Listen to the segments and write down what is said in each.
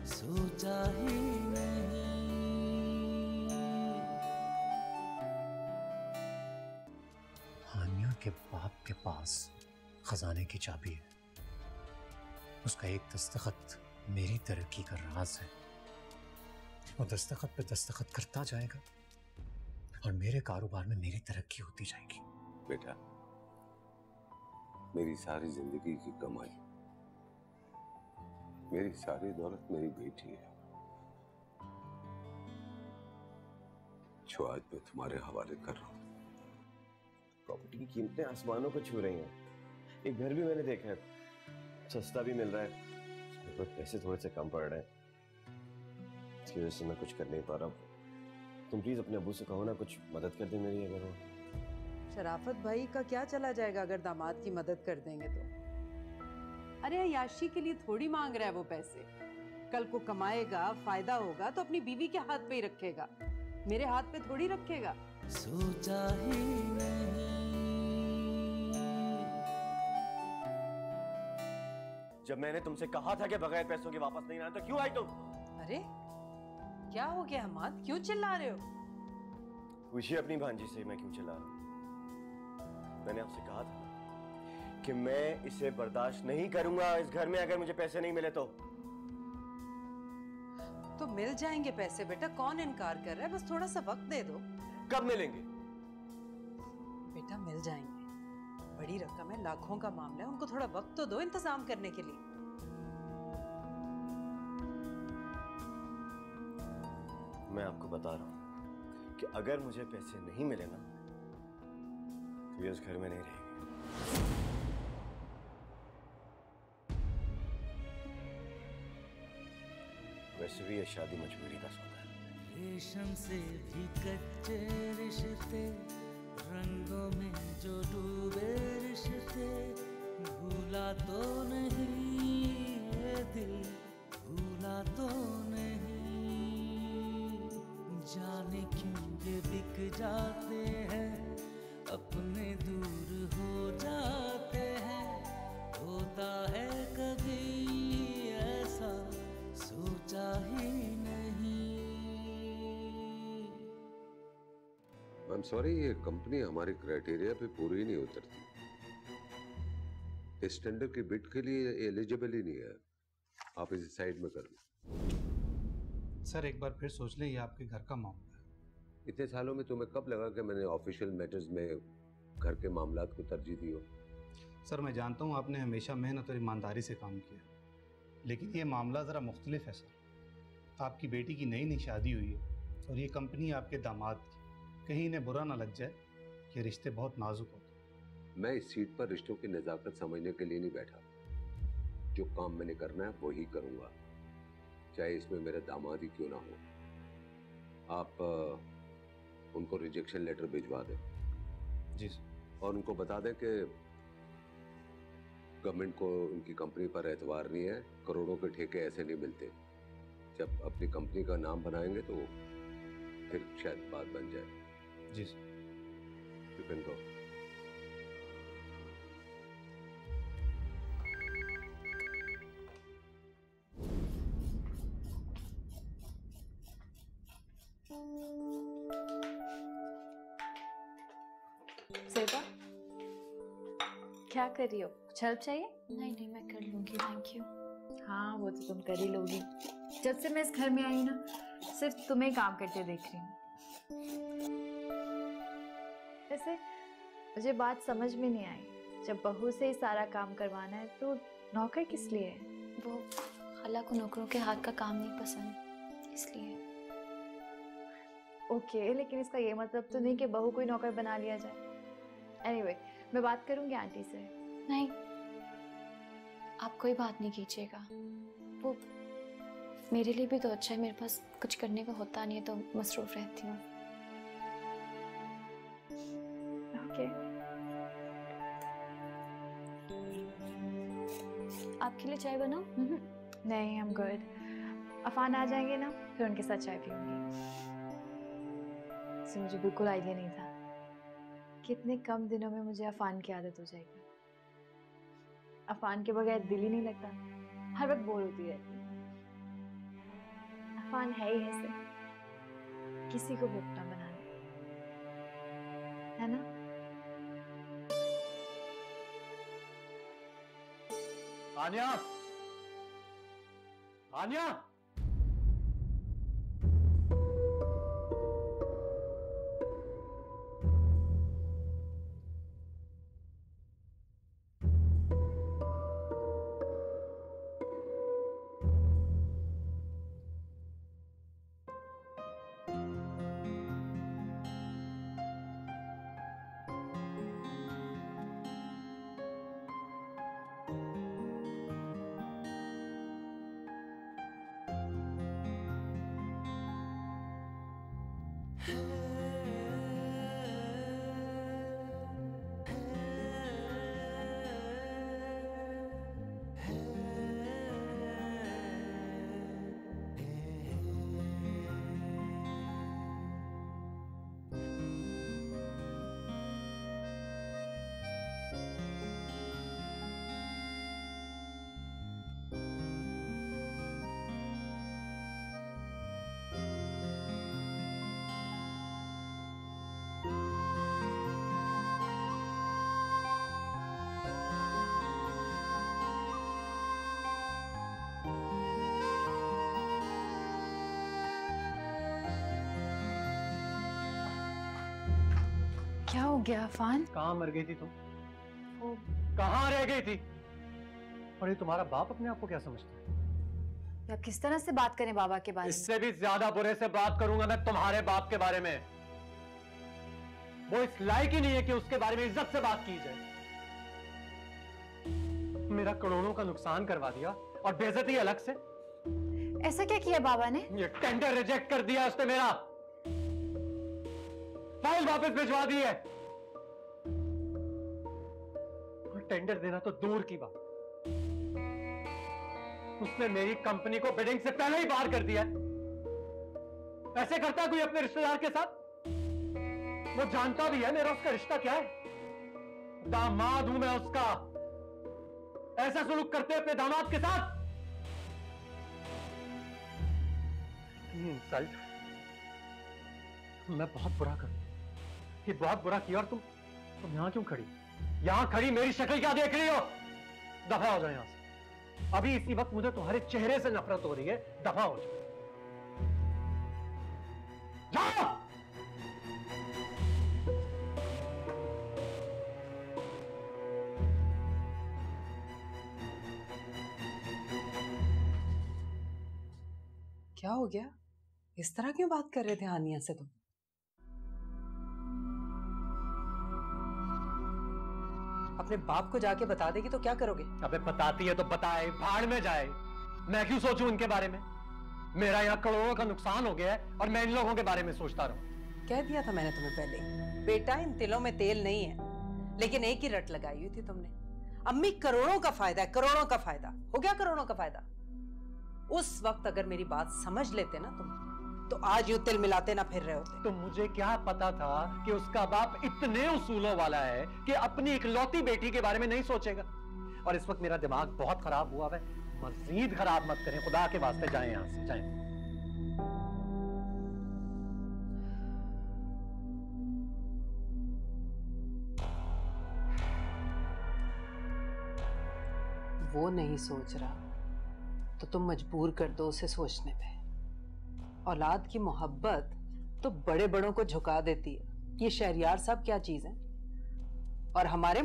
सोचा ही नहीं। हानिया के बाप के पास खजाने की चाबी है। उसका एक दस्तखत मेरी तरक्की का राज है। वो दस्तखत पे दस्तखत करता जाएगा और मेरे कारोबार में मेरी तरक्की होती जाएगी। बेटा, मेरी सारी जिंदगी की कमाई, मेरी सारी दौलत मेरी बेटी है, जो आज मैं तुम्हारे हवाले कर रहा हूं। प्रॉपर्टी की कीमतें आसमानों को छू रही हैं। एक घर भी मैंने देखा है, सस्ता भी मिल रहा है, उसमें पर पैसे थोड़े से कम पड़ रहे हैं। इसकी वजह से मैं कुछ कर नहीं पा रहा हूँ। तुम प्लीज अपने अब्बू से कहो ना, कुछ मदद कर दे मेरी। अगर वो शराफत भाई का क्या चला जाएगा अगर दामाद की मदद कर देंगे तो? अरे अय्याशी के लिए थोड़ी मांग रहा है वो पैसे। कल को कमाएगा, फायदा होगा तो अपनी बीवी के हाथ पे ही रखेगा, मेरे हाथ पे थोड़ी रखेगा। सोचा ही नहीं। जब मैंने तुमसे कहा था कि बगैर पैसों के वापस नहीं आना, तो क्यों आई तुम? अरे क्या हो गया हमाद, क्यों चिल्ला रहे हो? पूछिए अपनी भांजी से मैं क्यों चिल्ला रहा हूं। मैंने आपसे कहा था कि मैं इसे बर्दाश्त नहीं करूंगा इस घर में अगर मुझे पैसे नहीं मिले तो मिल जाएंगे पैसे बेटा, कौन इनकार कर रहा है, बस थोड़ा सा वक्त दे दो। कब मिलेंगे? बेटा मिल जाएंगे, बड़ी रकम है, लाखों का मामला है, उनको थोड़ा वक्त तो दो इंतजाम करने के लिए। मैं आपको बता रहा हूं कि अगर मुझे पैसे नहीं मिले ना तो ये इस घर में नहीं रहेंगे। वैसे भी ये शादी मजबूरी का सौदा है। रेशम से भी कच्चे रिश्ते, रंगों में जो डूबे रिश्ते, भूला तो नहीं ये दिल, भूला तो नहीं। जाने क्यों ये बिक जाते हैं, अपने दूर हो जाते हैं। होता है कभी ऐसा, सोचा ही नहीं। आई एम सॉरी, ये कंपनी हमारी क्राइटेरिया पे पूरी नहीं उतरती। इस टेंडर की बिड के लिए एलिजिबल ही नहीं है। आप इसे साइड में कर लो। सर एक बार फिर सोच लें, ये आपके घर का मामला है। इतने सालों में तुम्हें कब लगा कि मैंने ऑफिशियल मैटर्स में घर के मामलात को तरजीह दी हो? सर मैं जानता हूँ आपने हमेशा मेहनत और ईमानदारी से काम किया, लेकिन ये मामला ज़रा मुख्तलिफ है सर। आपकी बेटी की नई नई शादी हुई है और ये कंपनी आपके दामाद की, कहीं इन्हें बुरा ना लग जाए कि रिश्ते बहुत नाजुक होते हैं। मैं इस सीट पर रिश्तों की नज़ाकत समझने के लिए नहीं बैठा। जो काम मैंने करना है वही करूंगा, चाहे इसमें मेरा दामाद ही क्यों ना हो। आप उनको रिजेक्शन लेटर भिजवा दें। जी सर। और उनको बता दें कि गवर्नमेंट को उनकी कंपनी पर एतबार नहीं है, करोड़ों के ठेके ऐसे नहीं मिलते। जब अपनी कंपनी का नाम बनाएंगे तो फिर शायद बात बन जाए। जी सर। You can go. सेबा क्या कर रही हो, कुछ हेल्प चाहिए? नहीं नहीं, मैं कर लूंगी, थैंक यू। हाँ वो तो तुम कर ही लोगी। जब से मैं इस घर में आई हूँ ना, सिर्फ तुम्हें काम करते देख रही हूँ। वैसे मुझे बात समझ में नहीं आई, जब बहू से ही सारा काम करवाना है तो नौकर किस लिए है? वो खाला को नौकरों के हाथ का काम नहीं पसंद, इसलिए। ओके, लेकिन इसका ये मतलब तो नहीं कि बहू को ही नौकर बना लिया जाए। एनीवे, मैं बात करूंगी आंटी से। नहीं, आप कोई बात नहीं कीजिएगा। वो मेरे लिए भी तो अच्छा है, मेरे पास कुछ करने को होता नहीं है तो मसरूफ रहती हूँ। ओके। आपके लिए चाय बनाऊं? नहीं, आई एम गुड। अफान आ जाएंगे ना, फिर उनके साथ चाय पीऊंगी। इससे मुझे बिल्कुल आइडिया नहीं था कितने कम दिनों में मुझे अफान की आदत हो जाएगी। अफान के बगैर दिल ही नहीं लगता, हर वक्त बोर होती रहती। इरफान है ही ऐसे, किसी को बेवकूफ बनाने, है ना? आन्या, आन्या, क्या हो गया अफान? कहाँ मर गई थी तुम? वो कहाँ रह गई थी? और ये तुम्हारा बाप अपने आप को क्या समझता है? आप किस तरह से बात करें बाबा के बारे में? इससे भी ज्यादा बुरे से बात करूंगा मैं तुम्हारे बाप के बारे में। वो इस लायक ही नहीं है कि उसके बारे में इज्जत से बात की जाए। मेरा करोड़ों का नुकसान करवा दिया और बेइज्जती अलग से। ऐसा क्या किया बाबा ने? ये टेंडर रिजेक्ट कर दिया उसने मेरा, फाइल वापस भिजवा दी है। और टेंडर देना तो दूर की बात, उसने मेरी कंपनी को बिडिंग से पहले ही बाहर कर दिया। ऐसे करता कोई अपने रिश्तेदार के साथ? वो जानता भी है मेरा उसका रिश्ता क्या है, दामाद हूं मैं उसका। ऐसा सलूक करते अपने दामाद के साथ? इंसल्ट मैं बहुत बुरा कर, ये बहुत बुरा किया। और तुम यहां क्यों खड़ी? यहां खड़ी मेरी शक्ल क्या देख रही हो? दफा हो जाओ यहां से। अभी इसी वक्त मुझे तुम्हारे चेहरे से नफरत हो रही है। दफा हो जाओ, जाओ। क्या हो गया? इस तरह क्यों बात कर रहे थे आनिया से तुम? अपने बाप को जाके बता देगी तो क्या करोगे? अबे बताती है तो बताए, भाड़ में जाए। मैं क्यों सोचूं इनके बारे में? मेरा यहाँ करोड़ों का नुकसान हो गया है और मैं इन लोगों के बारे में सोचता रहूं। कह दिया था मैंने तुम्हें पहले, बेटा इन तिलों में तेल नहीं है। लेकिन एक ही रट लगाई हुई थी तुमने, अम्मी करोड़ों का फायदा है, करोड़ों का फायदा। हो गया करोड़ों का फायदा? उस वक्त अगर मेरी बात समझ लेते ना तुम, तो आज यूं तिल मिलाते ना फिर रहे होते। तो मुझे क्या पता था कि उसका बाप इतने उसूलों वाला है कि अपनी इकलौती बेटी के बारे में नहीं सोचेगा। और इस वक्त मेरा दिमाग बहुत खराब हुआ है। मजीद खराब मत करें, खुदा के वास्ते जाएं यहां से, जाएं। वो नहीं सोच रहा तो तुम मजबूर कर दो उसे सोचने पे। औलाद की मोहब्बत तो बड़े बड़ों को झुका देती है। ये शहरियार साहब क्या चीज है? और हमारे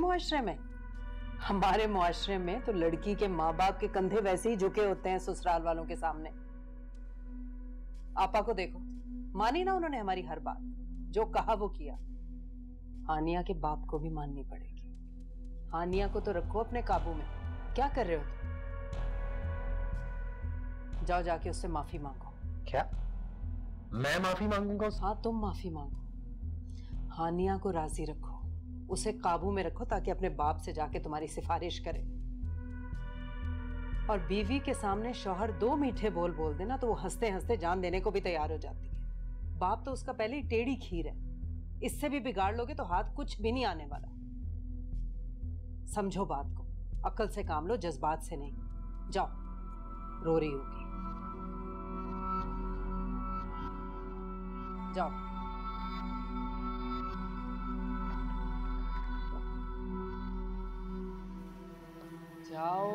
मुआशरे में तो लड़की के माँ बाप के कंधे वैसे ही झुके होते हैं ससुराल वालों के सामने। आपा को देखो, मानी ना उन्होंने हमारी हर बात, जो कहा वो किया। आनिया के बाप को भी माननी पड़ेगी। आनिया को तो रखो अपने काबू में। क्या कर रहे हो तुम? जाओ जाके उससे माफी मांगो। क्या मैं माफी मांगूंगा? हाँ तुम माफी मांगो। हानिया को राजी रखो, उसे काबू में रखो ताकि अपने बाप से जाके तुम्हारी सिफारिश करे। और बीवी के सामने शौहर दो मीठे बोल बोल देना तो वो हंसते हंसते जान देने को भी तैयार हो जाती है। बाप तो उसका पहले ही टेढ़ी खीर है, इससे भी बिगाड़ लोगे तो हाथ कुछ भी नहीं आने वाला। समझो बात को, अक्ल से काम लो, जज्बात से नहीं। जाओ, रो रही होगी। जाओ। जाओ।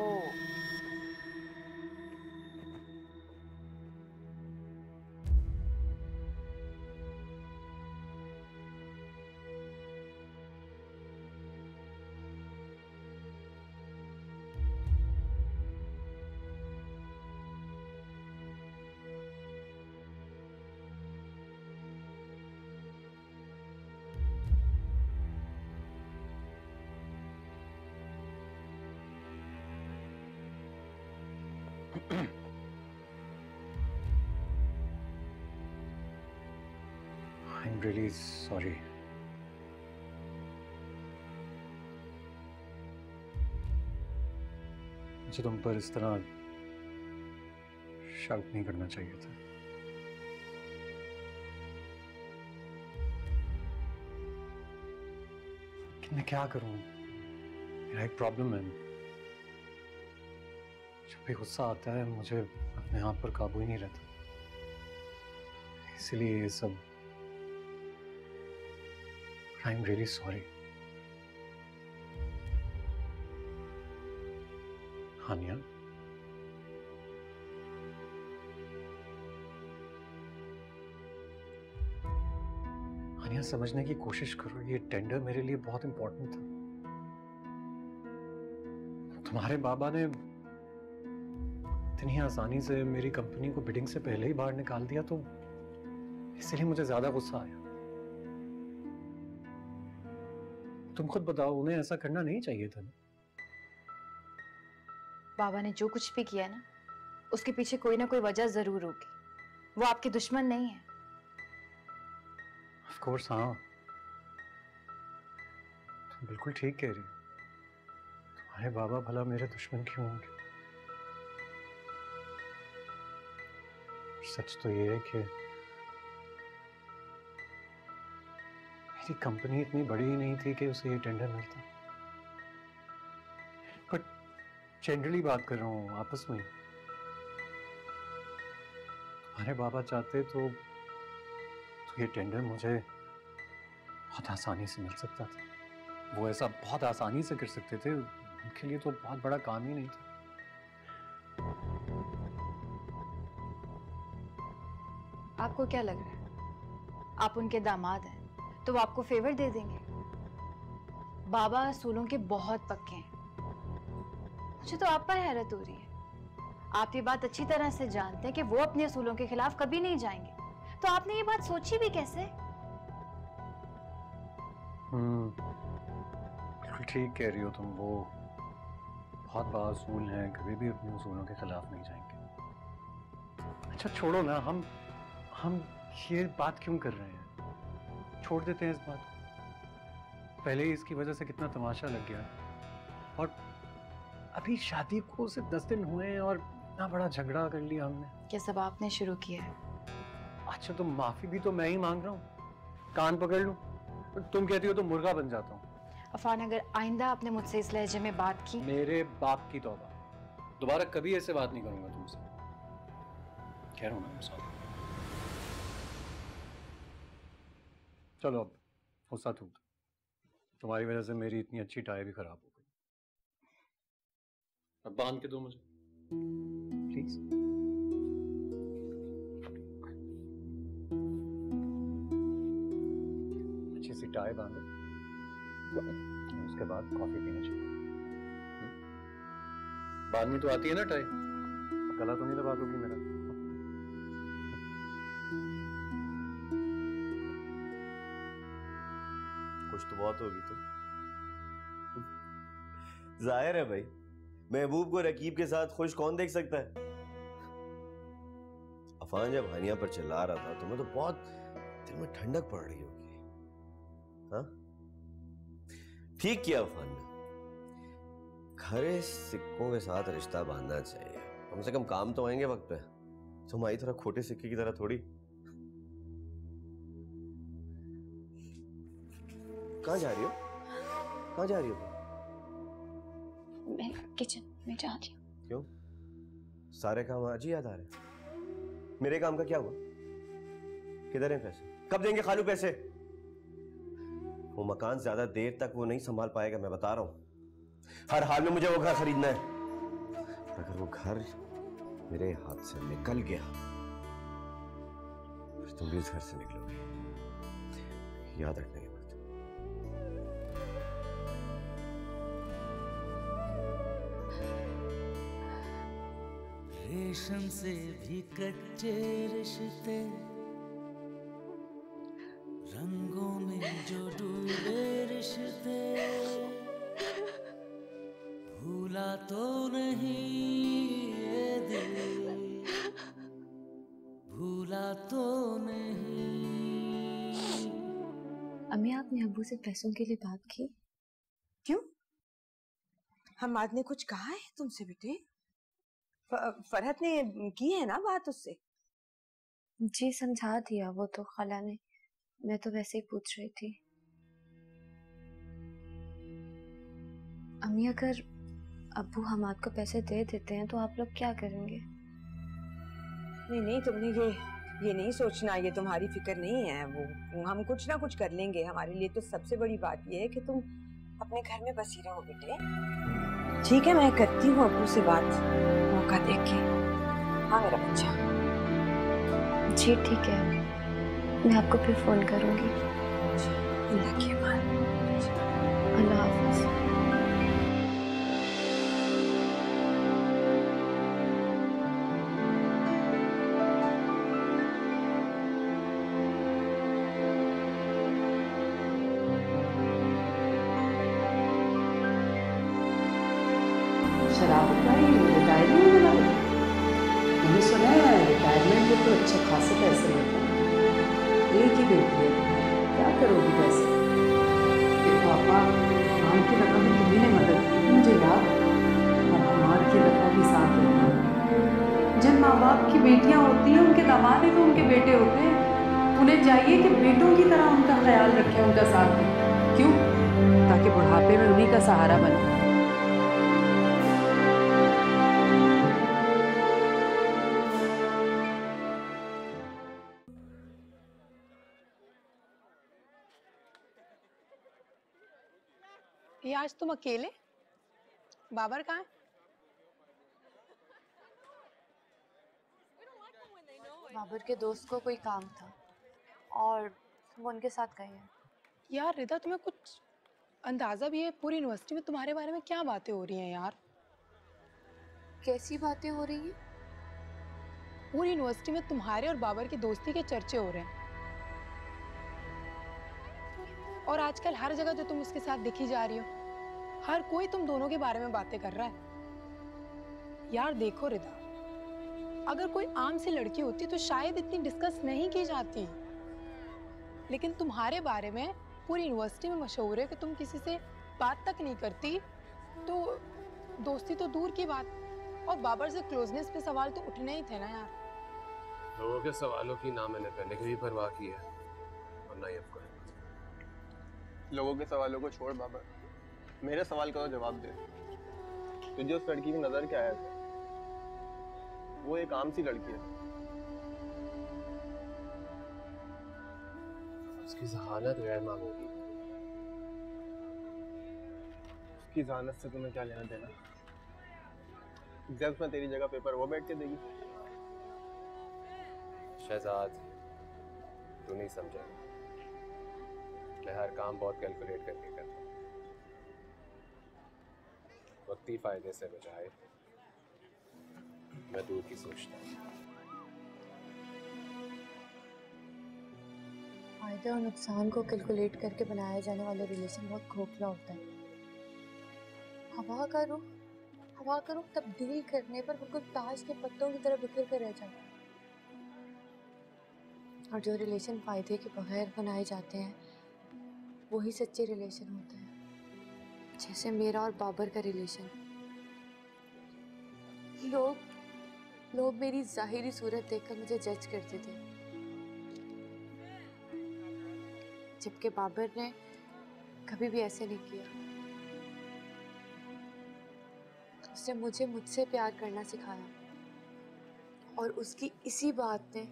I'm really sorry. मुझे तुम पर इस तरह शाउट नहीं करना चाहिए था। कि मैं क्या करूं? मेरा एक प्रॉब्लम है। जब भी गुस्सा आता है मुझे अपने आप पर काबू ही नहीं रहता, इसलिए ये सब। I'm really sorry. हानिया, हानिया समझने की कोशिश करो, ये टेंडर मेरे लिए बहुत इंपॉर्टेंट था। तुम्हारे बाबा ने इतनी आसानी से मेरी कंपनी को बिडिंग से पहले ही बाहर निकाल दिया, तो इसलिए मुझे ज्यादा गुस्सा आया। तुम खुद बताओ, उन्हें ऐसा करना नहीं चाहिए था। बाबा ने जो कुछ भी किया ना, उसके पीछे कोई ना कोई वजह जरूर होगी। वो आपके दुश्मन नहीं है। ऑफ कोर्स, हाँ, तुम बिल्कुल ठीक कह रही हो। तुम्हारे बाबा भला मेरे दुश्मन क्यों होंगे? सच तो ये है कि मेरी कंपनी इतनी बड़ी ही नहीं थी कि उसे ये टेंडर मिलता। बट जनरली बात कर रहा हूँ, आपस में। तुम्हारे बाबा चाहते तो ये टेंडर मुझे बहुत आसानी से मिल सकता था। वो ऐसा बहुत आसानी से कर सकते थे, उनके लिए तो बहुत बड़ा काम ही नहीं था। आपको क्या लग रहा है, आप उनके दामाद हैं तो वो आपको फेवर दे देंगे? बाबा असूलों के बहुत पक्के हैं। मुझे तो आप पर हैरत हो रही है। आप ये बात अच्छी तरह से जानते हैं कि वो अपने असूलों के खिलाफ कभी नहीं जाएंगे, तो आपने ये बात सोची भी कैसे? बिल्कुल ठीक कह रही हो तुम। वो बहुत बाअसूल हैं, कभी भी अपने असूलों के खिलाफ नहीं जाएंगे। अच्छा छोड़ो ना, हम ये बात क्यों कर रहे हैं? छोड़ देते हैं इस बात को। पहले ही इसकी वजह से कितना तमाशा लग गया, और अभी शादी को सिर्फ 10 दिन हुए हैं और इतना बड़ा झगड़ा कर लिया हमने। ये सब आपने शुरू किया है। अच्छा, तो माफी भी तो मैं ही मांग रहा हूँ। कान पकड़ लूं? तुम कहती हो तो मुर्गा बन जाता हूँ। अफान, अगर आइंदा आपने मुझसे इस लहजे में बात की, मेरे बाप की तौबा, दोबारा कभी ऐसे बात नहीं करूंगा तुमसे। कह रहा हूँ ना, सॉरी। चलो अब गुस्सा थूक दो। तुम्हारी वजह से मेरी इतनी अच्छी टाई भी खराब हो गई। अब बांध के दो मुझे प्लीज। अच्छी सी टाई बांधो, उसके बाद कॉफी पीनी चाहिए। बांधनी तो आती है ना टाई? गला तो नहीं दबा दोगी मेरा? कुछ तो बहुत होगी तो। जाहिर है भाई, महबूब को रकीब के साथ खुश कौन देख सकता है? अफान जब हानिया पर चिल्ला रहा था, तुम्हें तो बहुत दिल में ठंडक पड़ रही होगी। हाँ, ठीक किया अफान ने। खरे सिक्कों के साथ रिश्ता बांधना चाहिए। कम से कम काम तो आएंगे वक्त पे। तुम्हारी तरह खोटे सिक्के की तरह थोड़ी। कहाँ जा रही हो? कहाँ जा रही हो? मैं किचन में जा रही हूँ। क्यों? सारे काम आज ही याद आ रहे? मेरे काम का क्या हुआ? किधर हैं पैसे? कब देंगे खालू पैसे? वो मकान ज्यादा देर तक वो नहीं संभाल पाएगा, मैं बता रहा हूं। हर हाल में मुझे वो घर खरीदना है। और अगर वो घर मेरे हाथ से निकल गया फिर तुम भी इस घर से निकलोगे, याद रखना ये बात। रेशम से भी कच्चे रिश्ते, रंगों में जो डूबे रिश्ते, भूला तो नहीं ये दिल, भूला तो नहीं। अम्मी, आपने अब्बू से पैसों के लिए बात की? क्यों? हमाद ने कुछ कहा है तुमसे बेटे? फरहत ने की है ना बात उससे? जी समझा दिया वो तो खाला ने, मैं तो वैसे ही पूछ रही थी। अम्मी, अगर अब्बू हमाद को पैसे दे देते हैं तो आप लोग क्या करेंगे? नहीं नहीं, तुमने ये नहीं सोचना, ये तुम्हारी फिक्र नहीं है। वो हम कुछ ना कुछ कर लेंगे। हमारे लिए तो सबसे बड़ी बात ये है कि तुम अपने घर में बसी रहो बेटे। ठीक है, मैं करती हूँ अब्बू से बात मौका देख के। हाँ मेरा बच्चा। जी ठीक है, मैं आपको फिर फोन करूंगी। अल्लाह की अमान। अल्लाह हाफिज। शराफत भाई रिटायर नहीं होने वाले? मैंने सुना है रिटायरमेंट के तो अच्छे खासे पैसे मिलते हैं। एक ही बेटी है, क्या करोगी पैसे? फिर पापा माँ की दफ़ा भी तुम्ही ने मदद की, मुझे याद है। और हमार की दफ़ा भी साथ देता है। जब माँ बाप की बेटियाँ होती हैं, उनके दामाद ही तो उनके बेटे होते हैं। उन्हें चाहिए कि बेटों की तरह उनका ख्याल रखें, उनका साथ दें। क्यों? ताकि बुढ़ापे में उन्हीं का सहारा बने। ये आज तुम अकेले? बाबर कहाँ है? बाबर के दोस्त को कोई काम था और वो उनके साथ गए हैं। यार रिदा, तुम्हें कुछ अंदाजा भी है पूरी यूनिवर्सिटी में तुम्हारे बारे में क्या बातें हो रही हैं यार? कैसी बातें हो रही हैं? पूरी यूनिवर्सिटी में तुम्हारे और बाबर की दोस्ती के चर्चे हो रहे हैं। और आजकल हर जगह जो तुम उसके साथ दिखी जा रही हो, हर कोई तुम दोनों के बारे में बातें कर रहा है। यार देखो रिदा, अगर कोई आम सी लड़की होती तो शायद इतनी डिस्कस नहीं की जाती, लेकिन तुम्हारे बारे में पूरी यूनिवर्सिटी में मशहूर है कि तुम किसी से बात तक नहीं करती, तो दोस्ती तो दूर की बात। और बाबर से क्लोजनेस पे सवाल तो उठने ही थे ना यार। लोगों के सवालों की ना मैंने पहले की भी परवाह की है और ना ही अब करूंगा। लोगों के सवालों को छोड़ बाबर, मेरे सवाल का तो जवाब दे। तुझे उस लड़की की नजर क्या आया था? वो एक आम सी लड़की है। उसकी जहानत गैर मामूली। उसकी जहानत से तुम्हें क्या लेना देना? एग्जाम्स में तेरी जगह पेपर वो बैठ के देगी। शहजाद, तू नहीं समझा। मैं हर काम बहुत कैलकुलेट करके करता हूँ। वक्ती फायदे से बजाय मैं दूर की सोचता हूँ। फायदे और नुकसान को कैलकुलेट करके बनाया जाने वाला रिलेशन बहुत खोखला होता है। हवा का रुख तब्दील करने पर बिल्कुल ताश के पत्तों की तरह बिखर कर रह जाता है। और जो रिलेशन फायदे के बगैर बनाए जाते हैं वही सच्चे रिलेशन होते हैं, जैसे मेरा और बाबर का रिलेशन। लोग मेरी जाहिरी सूरत देखकर मुझे जज करते थे, जबकि बाबर ने कभी भी ऐसे नहीं किया। उसने मुझे मुझसे प्यार करना सिखाया और उसकी इसी बात ने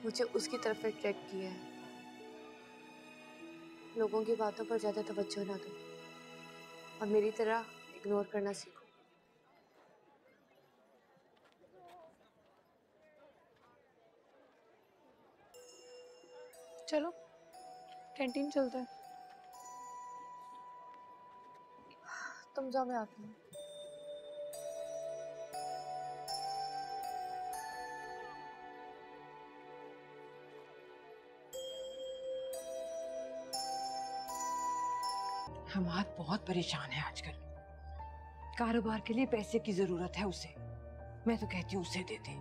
मुझे उसकी तरफ अट्रैक्ट किया है। लोगों की बातों पर ज्यादा तवज्जो ना दो और मेरी तरह इग्नोर करना सीखो। चलो कैंटीन चलते हैं। तुम जाओ, मैं आती हूँ। हमाद बहुत परेशान है आजकल। कारोबार के लिए पैसे की जरूरत है उसे। मैं तो कहती हूँ उसे दे दे।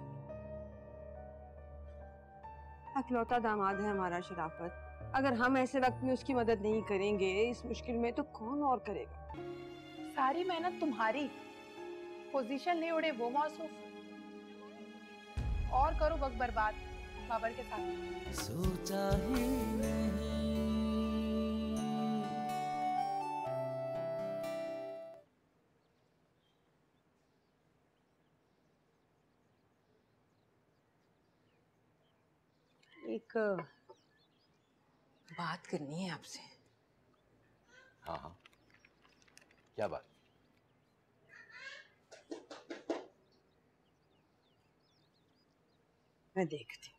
अकलौता दामाद है हमारा शराफत। अगर हम ऐसे वक्त में उसकी मदद नहीं करेंगे इस मुश्किल में, तो कौन और करेगा? सारी मेहनत तुम्हारी, पोजीशन नहीं उड़े वो मौसूफ। और करो वक्त बर्बाद बाबर के साथ। सोचा ही नहीं। एक बात करनी है आपसे। हाँ हाँ, क्या बात? मैं देखती हूँ।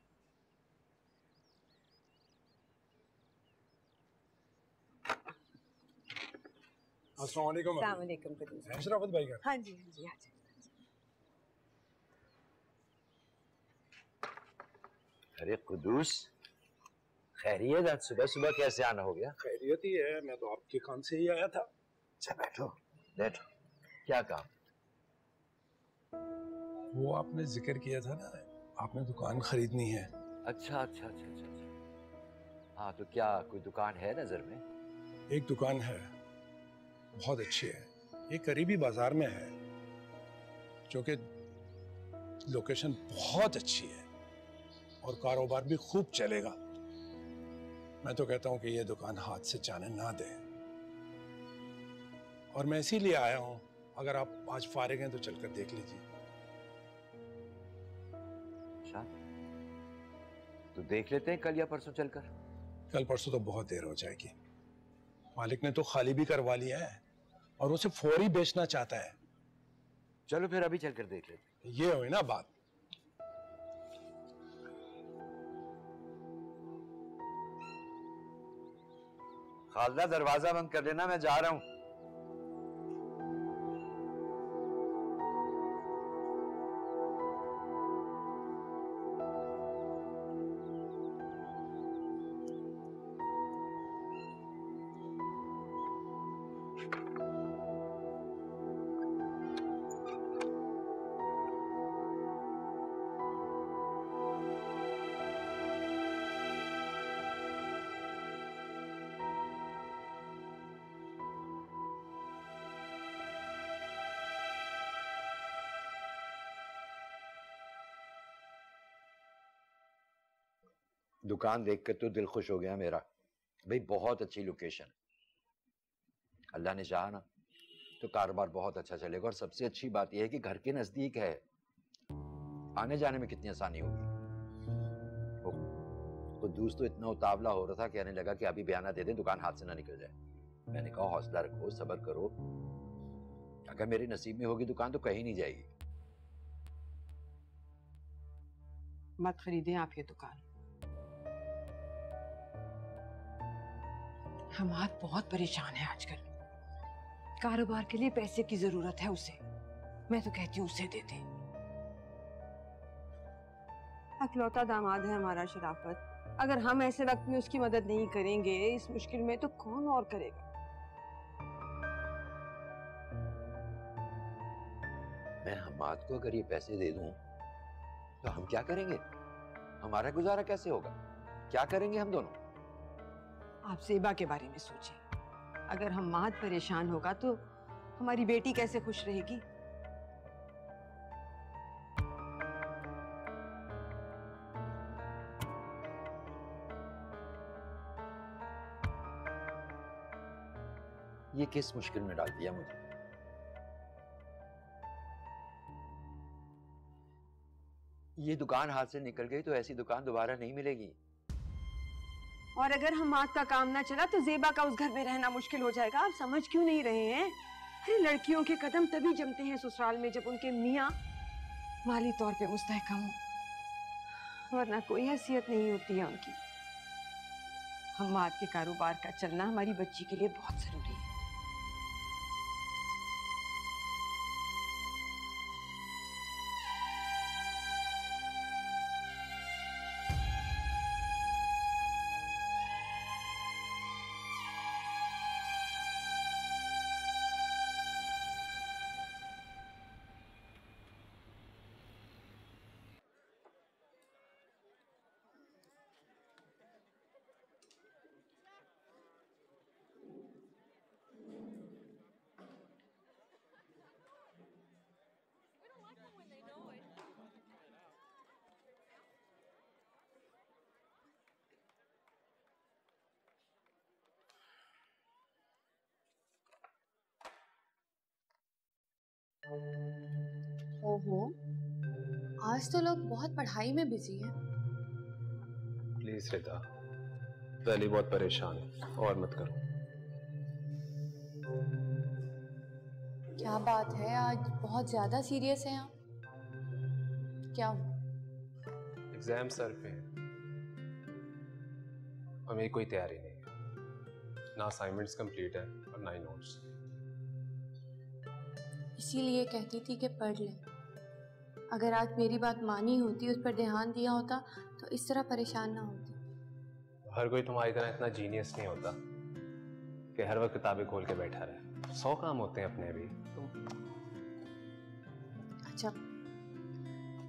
अस्सलाम वालेकुम। अस्सलाम वालेकुम कुदूस। हैं शराफत भाई का? हाँ जी हाँ जी हाँ जी। अरे कुदूस, खैरियत? आज सुबह सुबह कैसे आना हो गया? खैरियत ही है, मैं तो आपके काम से ही आया था। अच्छा बैठो बैठो। क्या काम? वो आपने जिक्र किया था ना, आपने दुकान खरीदनी है। अच्छा अच्छा अच्छा अच्छा अच्छा। हाँ तो क्या कोई दुकान है नजर में? एक दुकान है, बहुत अच्छी है। ये करीबी बाजार में है, जो कि लोकेशन बहुत अच्छी है और कारोबार भी खूब चलेगा। मैं तो कहता हूँ कि ये दुकान हाथ से जाने ना दे। और मैं इसीलिए आया हूँ, अगर आप आज फारिग हैं तो चलकर देख लीजिए। अच्छा तो देख लेते हैं कल या परसों चलकर। कल परसों तो बहुत देर हो जाएगी। मालिक ने तो खाली भी करवा लिया है और उसे फौरी बेचना चाहता है। चलो फिर अभी चलकर देख लेते। ये हुई ना बात। खालदा दरवाजा बंद कर लेना, मैं जा रहा हूँ। दुकान देखकर तो दिल खुश हो गया मेरा भाई, बहुत अच्छी लोकेशन। अल्लाह ने चाहा ना तो कारोबार बहुत अच्छा चलेगा। और सबसे अच्छी बात यह है कि घर के नजदीक है, आने जाने में कितनी आसानी होगी। कुद्दूस तो इतना उतावला हो रहा था, कहने लगा कि अभी बयाना दे दें, दुकान हाथ से ना निकल जाए। मैंने कहा हौसला रखो, सब्र करो, अगर मेरे नसीब में होगी दुकान तो कहीं नहीं जाएगी। मत खरीदें आप ये दुकान। हमाद बहुत परेशान है आजकल। कारोबार के लिए पैसे की जरूरत है उसे। मैं तो कहती हूँ उसे दे दे। अकलौता दामाद है हमारा शराफत। अगर हम ऐसे वक्त में उसकी मदद नहीं करेंगे इस मुश्किल में, तो कौन और करेगा? मैं हमाद को अगर ये पैसे दे दूं तो हम क्या करेंगे? हमारा गुजारा कैसे होगा? क्या करेंगे हम दोनों? आप सेबा के बारे में सोचिए। अगर हमाद परेशान होगा तो हमारी बेटी कैसे खुश रहेगी? ये किस मुश्किल में डाल दिया मुझे? ये दुकान हाथ से निकल गई तो ऐसी दुकान दोबारा नहीं मिलेगी। और अगर हमाद का काम ना चला तो जेबा का उस घर में रहना मुश्किल हो जाएगा। आप समझ क्यों नहीं रहे हैं? अरे लड़कियों के कदम तभी जमते हैं ससुराल में जब उनके मियाँ माली तौर पे मुस्तहकम हो, वरना कोई हैसियत नहीं होती है उनकी। हमाद के कारोबार का चलना हमारी बच्ची के लिए बहुत जरूरी है। ओहो, आज तो लोग बहुत पढ़ाई में बिजी हैं। प्लीज रिदा, पहली बहुत परेशान है और मत करो। क्या बात है, आज बहुत ज्यादा सीरियस हैं आप? क्या हुआ? एग्जाम सर पे है और मेरी कोई तैयारी नहीं है, ना असाइनमेंट्स कंप्लीट है और ना ही नोट्स। इसीलिए कहती थी कि पढ़ लें। अगर आज मेरी बात मानी होती, उस पर ध्यान दिया होता तो इस तरह परेशान ना होती। हर कोई तुम्हारी तरह इतना जीनियस नहीं होता कि हर वक्त किताबें खोल के बैठा रहे। 100 काम होते हैं अपने भी। अच्छा,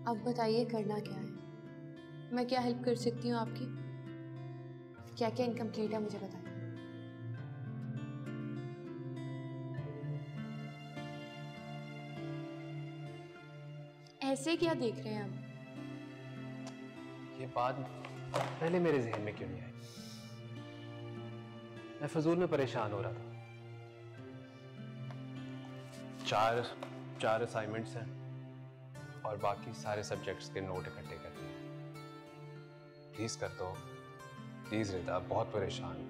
अब बताइए करना क्या है? मैं क्या हेल्प कर सकती हूँ आपकी? क्या क्या इनकम्प्लीट है मुझे बताइए। ऐसे क्या देख रहे हैं आप? ये बात पहले मेरे जहन में क्यों नहीं आई? मैं फजूल में परेशान हो रहा था। चार असाइनमेंट्स हैं और बाकी सारे सब्जेक्ट्स के नोट इकट्ठे करने हैं। प्लीज कर दो, प्लीज रिदा, बहुत परेशान हूं।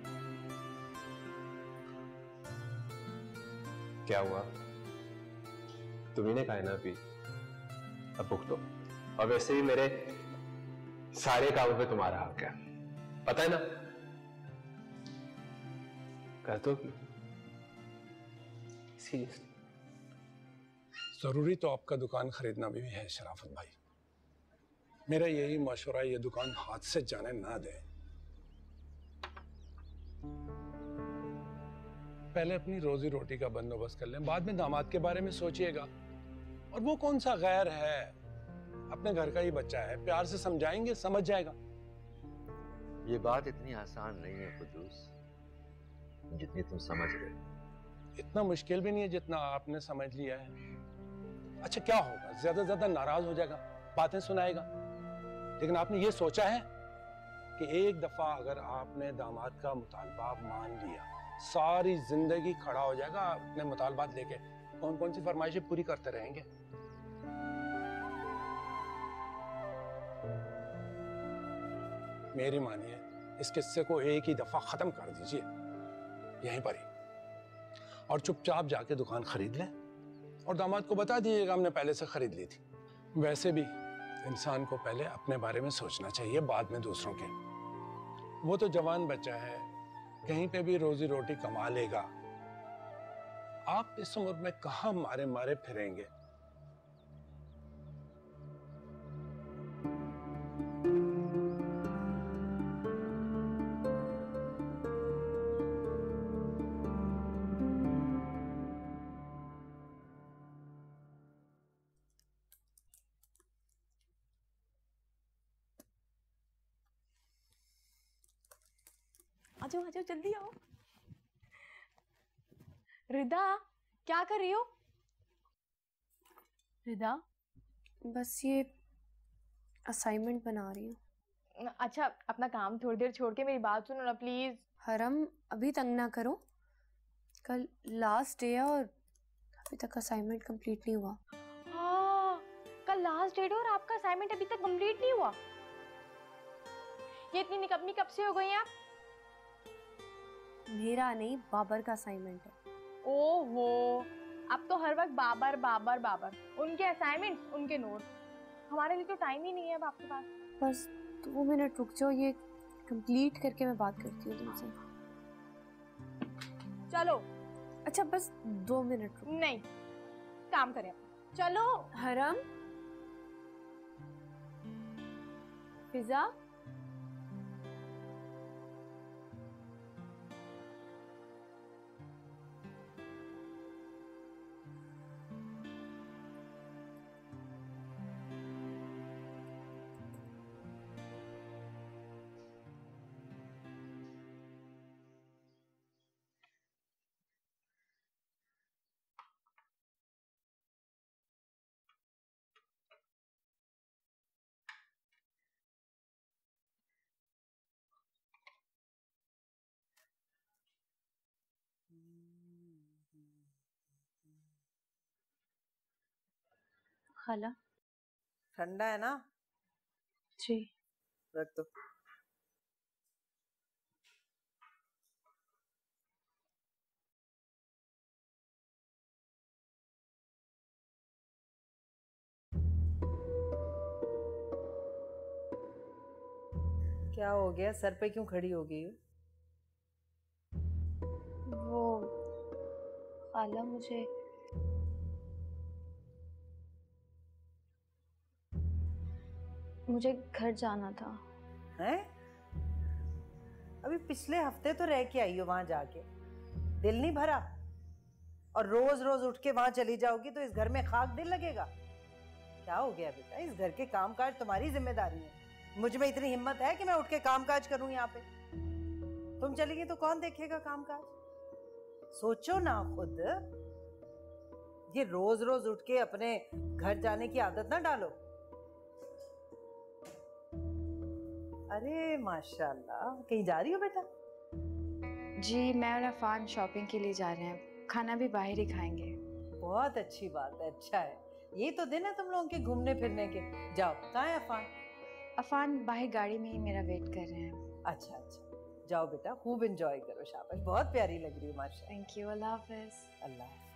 क्या हुआ? तुम्ही ने खाया ना अभी? अब भुग दो। और वैसे भी मेरे सारे कामों पे तुम्हारा हक है, पता है ना? कर दो। सीरियसली जरूरी तो आपका दुकान खरीदना भी है शराफत भाई। मेरा यही मशवरा, ये दुकान हाथ से जाने ना दे। पहले अपनी रोजी रोटी का बंदोबस्त कर लें, बाद में दामाद के बारे में सोचिएगा। और वो कौन सा गैर है, अपने घर का ही बच्चा है, प्यार से समझाएंगे समझ जाएगा। ये बात इतनी आसान नहीं है कुदूस, जितनी तुम समझ रहे हो। इतना मुश्किल भी नहीं है जितना आपने समझ लिया है। अच्छा क्या होगा, ज्यादा ज्यादा नाराज हो जाएगा, बातें सुनाएगा। लेकिन आपने ये सोचा है कि एक दफा अगर आपने दामाद का मुतालबा मान लिया, सारी जिंदगी खड़ा हो जाएगा अपने मुतालबात लेके। कौन कौन सी फरमाइशें पूरी करते रहेंगे। मेरी मानिए, इस किस्से को एक ही दफा खत्म कर दीजिए यहीं पर ही, और चुपचाप जाके दुकान खरीद लें और दामाद को बता दीजिएगा हमने पहले से खरीद ली थी। वैसे भी इंसान को पहले अपने बारे में सोचना चाहिए, बाद में दूसरों के। वो तो जवान बच्चा है, कहीं पे भी रोजी रोटी कमा लेगा। आप इस उम्र में कहां मारे मारे फिरेंगे। आजो आजो जल्दी आओ। रिदा क्या कर रही हो? रिदा बस ये असाइनमेंट बना रही हूँ। अच्छा अपना काम थोड़ी देर छोड़ के मेरी बात सुनो ना प्लीज। हरम अभी तंग ना करो, कल लास्ट डे है और अभी तक असाइनमेंट कंप्लीट नहीं हुआ। हाँ कल कल लास्ट डेट है और आपका असाइनमेंट अभी तक कंप्लीट नहीं हुआ। ये इतनी निकम्मी कब से हो गई हैं आप? मेरा नहीं, बाबर का असाइनमेंट है। ओहो, अब तो हर वक्त बाबर बाबर बाबर, उनके असाइनमेंट्स, उनके नोट्स। हमारे लिए तो टाइम ही नहीं है अब आपके पास। बस 2 मिनट रुक जाओ, ये कंप्लीट करके मैं बात करती हूँ तुमसे। चलो। अच्छा बस 2 मिनट रुक। नहीं, काम करें। चलो। हरम, फिजा, खाला। ठंडा है ना? जी। रख दो। क्या हो गया? सर पे क्यों खड़ी हो गई हो? वो खाला, मुझे घर जाना था। हैं? अभी पिछले हफ्ते तो रह के आई हो वहां जाके, दिल नहीं भरा? और रोज रोज उठ के वहां चली जाओगी तो इस घर में खाक दिल लगेगा? क्या हो गया बेटा? इस घर के कामकाज तुम्हारी जिम्मेदारी है। मुझ में इतनी हिम्मत है कि मैं उठ के कामकाज करूं यहाँ पे? तुम चलेगी तो कौन देखेगा कामकाज? सोचो ना खुद। ये रोज रोज उठ के अपने घर जाने की आदत ना डालो। अरे माशाल्लाह, कहीं जा रही हो बेटा? जी, मैं और अफान शॉपिंग के लिए जा रहे हैं, खाना भी बाहर ही खाएंगे। बहुत अच्छी बात है, अच्छा है। ये तो दिन है तुम लोगों के घूमने फिरने के। जाओ। कहाँ है अफान? अफान बाहर गाड़ी में ही मेरा वेट कर रहे हैं। अच्छा अच्छा, जाओ बेटा, खूब एंजॉय करो। शाबाश, बहुत प्यारी लग रही हो माशाल्लाह। Thank you. अल्लाह हाफिज। अल्लाह हाफिज।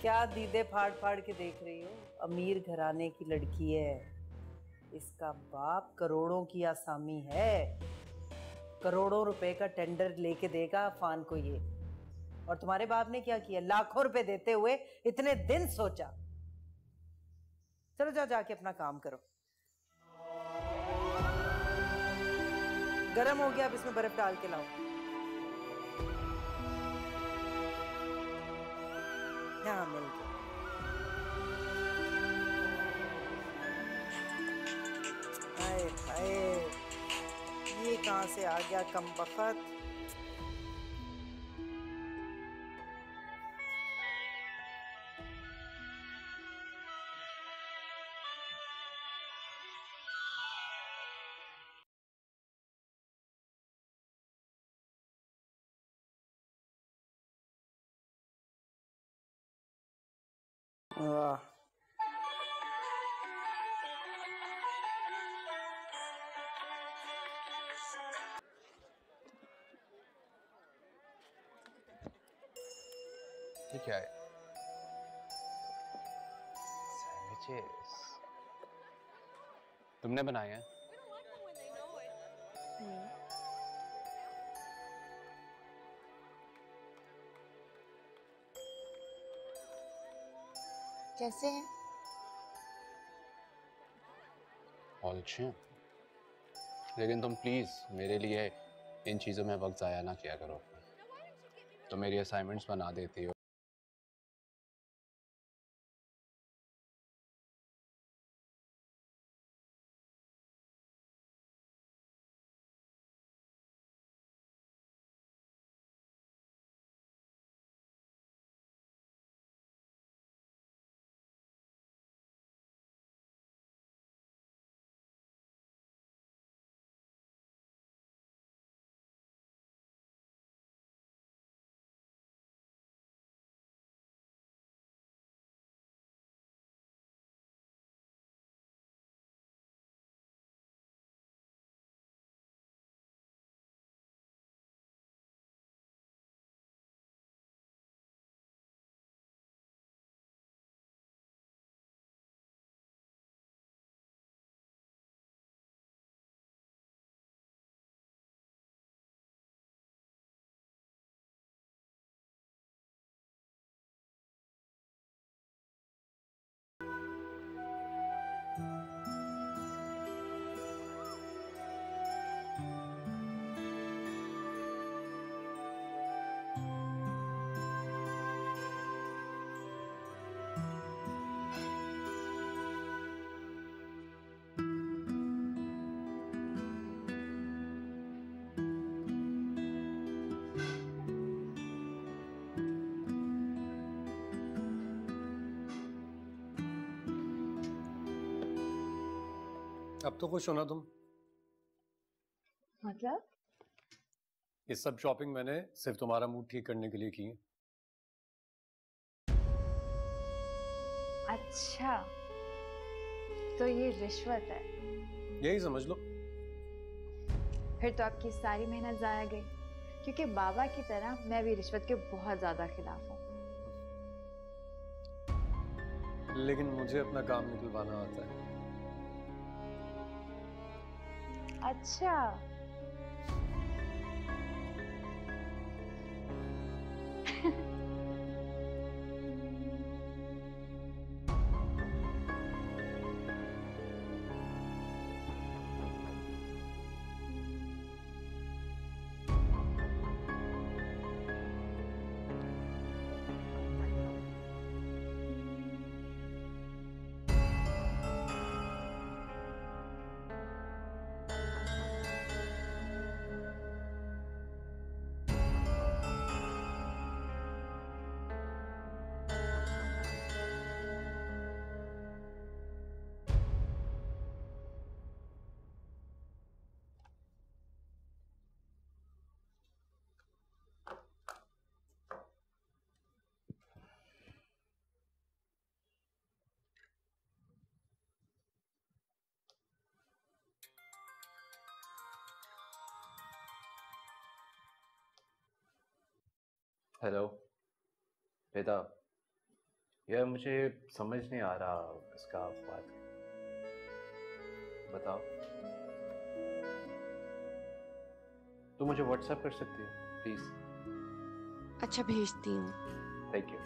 क्या दीदे फाड़ फाड़ के देख रही हो? अमीर घराने की लड़की है, इसका बाप करोड़ों की आसामी है। करोड़ों रुपए का टेंडर लेके देगा अफान को ये। और तुम्हारे बाप ने क्या किया? लाखों रुपए देते हुए इतने दिन सोचा। चलो जाओ, जाके अपना काम करो। गरम हो गया, अब इसमें बर्फ डाल के लाओ। हाँ, मिल गया। हाय हाय, ये कहाँ से आ गया कमबख्त? वाह, ये क्या है? सैंडविचेस तुमने बनाए हैं? कैसे हैं? बहुत अच्छे हैं, लेकिन तुम प्लीज मेरे लिए इन चीज़ों में वक्त ज़ाया ना किया करो। तो मेरी असाइनमेंट्स बना देती हो। अब तो खुश हो ना तुम? मतलब? ये सब शॉपिंग मैंने सिर्फ तुम्हारा मूड ठीक करने के लिए की है। अच्छा, तो ये रिश्वत है? यही समझ लो। फिर तो आपकी सारी मेहनत जाया गई, क्योंकि बाबा की तरह मैं भी रिश्वत के बहुत ज्यादा खिलाफ हूँ। लेकिन मुझे अपना काम निकलवाना आता है। अच्छा, हेलो वेदा, यार मुझे समझ नहीं आ रहा इसका बात। बताओ। तो मुझे व्हाट्सएप कर सकती हो प्लीज? अच्छा, भेजती हूँ। Thank you.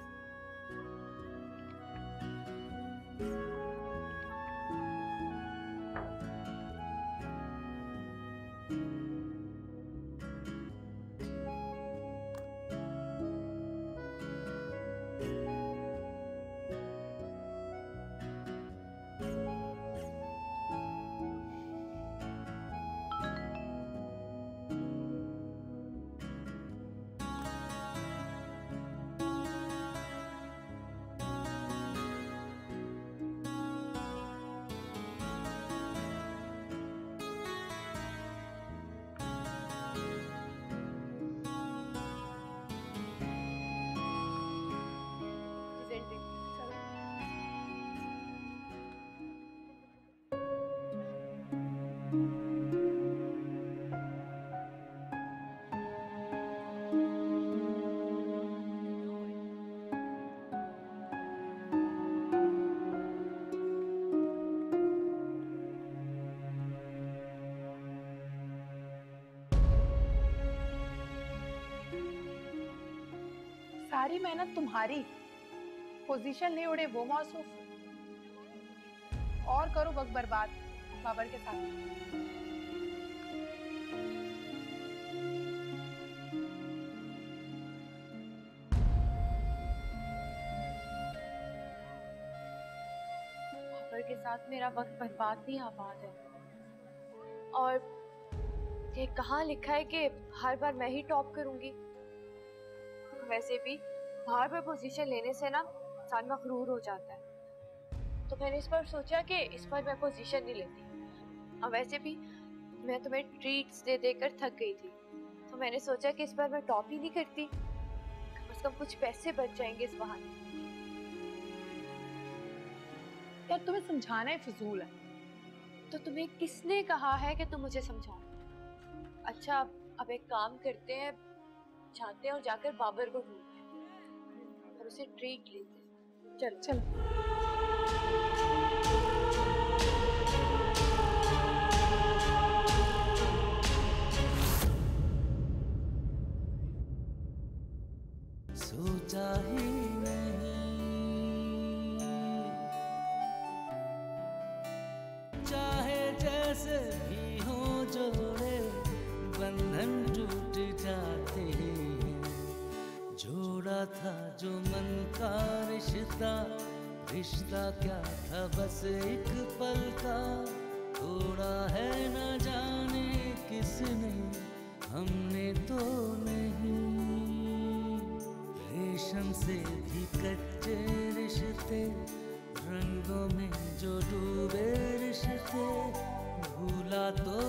सारी मेहनत तुम्हारी, पोजीशन नहीं उड़े वो मौसूफ, और करो वक्त बर्बाद बाबर के साथ। बाबर के साथ मेरा वक्त बर्बाद नहीं आबाद है। और ये कहाँ लिखा है कि हर बार मैं ही टॉप करूंगी? वैसे भी बाहर पर पोजीशन लेने से ना इंसान मगरूर हो जाता है, तो मैंने इस बार सोचा कि इस बार मैं पोजीशन नहीं लेती। और वैसे भी मैं तुम्हें ट्रीट्स दे देकर थक गई थी, तो मैंने सोचा कि इस बार मैं टॉप ही नहीं करती, कम से कम कुछ पैसे बच जाएंगे इस बहाने। यार तुम्हें समझाना ही फिजूल है। तो तुम्हें किसने कहा है कि तुम मुझे समझाओ? अच्छा, अब एक काम करते हैं, जाते हैं और जाकर बाबर को ढूंढते हैं और उसे ट्रीट लेते हैं। चलो चलो। सोचा ही नहीं, चाहे जैसे भी हो जोड़े बंधन टूट जाते हैं। जोड़ा था जो मन का रिश्ता, रिश्ता क्या था बस एक पल का। तोड़ा है न जाने किसने, हमने तो नहीं। रेशम से भी कच्चे रिश्ते, रंगों में जो डूबे रिश्ते, बातों